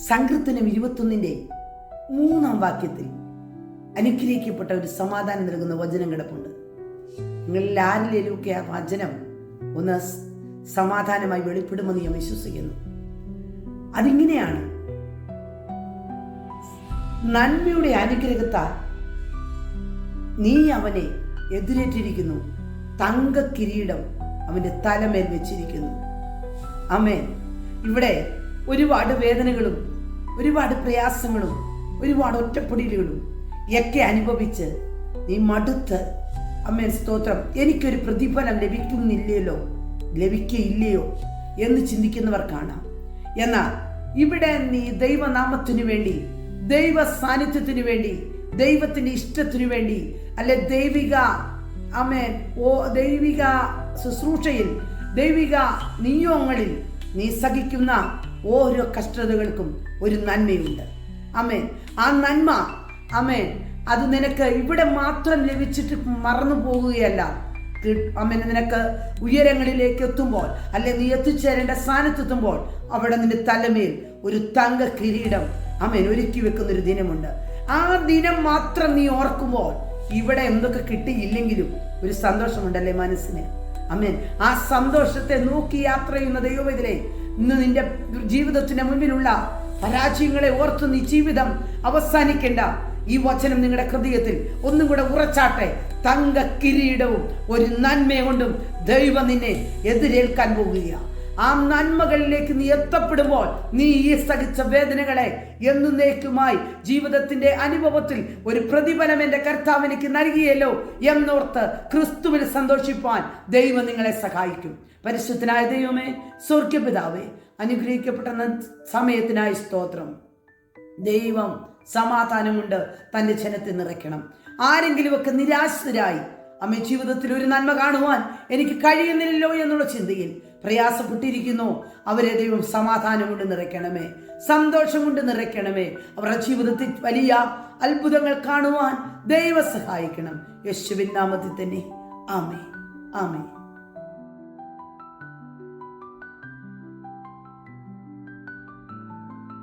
സങ്കീർത്തനം 21:3 അനുഗ്രഹിക്കപ്പെട്ട ഒരു സമാധാനം നൽകുന്ന വചനം കിടപ്പുണ്ട്. നിങ്ങളിൽ ആരിലേലുമൊക്കെ ആ വചനം ഒന്ന് സമാധാനമായി വെളിപ്പെടുമെന്ന് ഞാൻ വിശ്വസിക്കുന്നു. അതിങ്ങനെയാണ്: നന്മയുടെ അനുഗ്രഹത്താൽ നീ അവനെ എതിരേറ്റിരിക്കുന്നു, തങ്ക കിരീടം അവന്റെ തലമേൽ വെച്ചിരിക്കുന്നു. ആമേൻ. ഇവിടെ ഒരുപാട് വേദനകളും ഒരുപാട് പ്രയാസങ്ങളും ഒരുപാട് ഒറ്റപ്പെടലുകളും ഒക്കെ അനുഭവിച്ച് നീ മടുത്ത്, അമ്മേൻ സ്തോത്രം, എനിക്കൊരു പ്രതിഫലം ലഭിക്കയില്ലയോ എന്ന് ചിന്തിക്കുന്നവർ കാണാം. എന്നാൽ ഇവിടെ നീ ദൈവനാമത്തിനു വേണ്ടി, ദൈവ സാന്നിധ്യത്തിനു വേണ്ടി, ദൈവത്തിന്റെ ഇഷ്ടത്തിനു വേണ്ടി, അല്ലെ ദൈവിക ശുശ്രൂഷയിൽ, ദൈവിക നിയോഗങ്ങളിൽ നീ സഹിക്കുന്ന ഓരോ കഷ്ടതകൾക്കും ഒരു നന്മയുണ്ട്. ആമേൻ. ആ നന്മ, ആമേൻ, അത് നിനക്ക് ഇവിടെ മാത്രം ലഭിച്ചിട്ട് മറന്നു പോകുകയല്ല. ആമേൻ. നിനക്ക് ഉയരങ്ങളിലേക്ക് എത്തുമ്പോൾ, അല്ലെ നീ എത്തിച്ചേരേണ്ട സ്ഥാനത്തെത്തുമ്പോൾ അവിടെ നിന്റെ തലമേൽ ഒരു തങ്ക കിരീടം, ആമേൻ, ഒരുക്കി വെക്കുന്ന ഒരു ദിനമുണ്ട്. ആ ദിനം മാത്രം നീ ഓർക്കുമ്പോൾ ഇവിടെ എന്തൊക്കെ കിട്ടിയില്ലെങ്കിലും ഒരു സന്തോഷമുണ്ടല്ലേ മനസ്സിന്. ആമേൻ. ആ സന്തോഷത്തെ നോക്കി യാത്ര ചെയ്യുന്ന ദൈവവേദനയെ ഇന്ന് നിന്റെ ജീവിതത്തിന് മുൻപിലുള്ള പരാജയങ്ങളെ ഓർത്ത് നീ ജീവിതം അവസാനിക്കേണ്ട. ഈ വചനം നിങ്ങളുടെ ഹൃദയത്തിൽ ഒന്നും കൂടെ ഉറച്ചാട്ടെ. തങ്ക കിരീടവും ഒരു നന്മ കൊണ്ടും ദൈവം നിന്നെ എതിരേൽക്കാൻ പോകുകയാണ്. ആ നന്മകളിലേക്ക് നീ എത്തപ്പെടുമ്പോൾ നീ ഈ സഹിച്ച വേദനകളെ എന്നേക്കുമായി ജീവിതത്തിന്റെ അനുഭവത്തിൽ ഒരു പ്രതിഫലം എന്റെ കർത്താവ് എനിക്ക് നൽകിയല്ലോ എന്നോർത്ത് ക്രിസ്തുവിൽ സന്തോഷിപ്പാൻ ദൈവം നിങ്ങളെ സഹായിക്കും. പരിശുദ്ധനായ ദൈവമേ, സ്വർഗ്ഗപിതാവേ, അനുഗ്രഹിക്കപ്പെട്ട സമയത്തിനായി സ്തോത്രം. ദൈവം സമാധാനം കൊണ്ട് തന്റെ ജനത്തെ നിറയ്ക്കണം. ആരെങ്കിലുമൊക്കെ നിരാശരായി അമ്മ ജീവിതത്തിൽ ഒരു നന്മ കാണുവാൻ എനിക്ക് കഴിയുന്നില്ലല്ലോ എന്നുള്ള ചിന്തയിൽ പ്രയാസപ്പെട്ടിരിക്കുന്നു, അവരെ ദൈവം സമാധാനം കൊണ്ട് നിറയ്ക്കണമേ, സന്തോഷം കൊണ്ട് നിറയ്ക്കണമേ. അവരുടെ ജീവിതത്തിൽ വലിയ അത്ഭുതങ്ങൾ കാണുവാൻ ദൈവം സഹായിക്കണം. യേശുവിൻ നാമത്തിൽ തന്നെ ആമേൻ, ആമേൻ.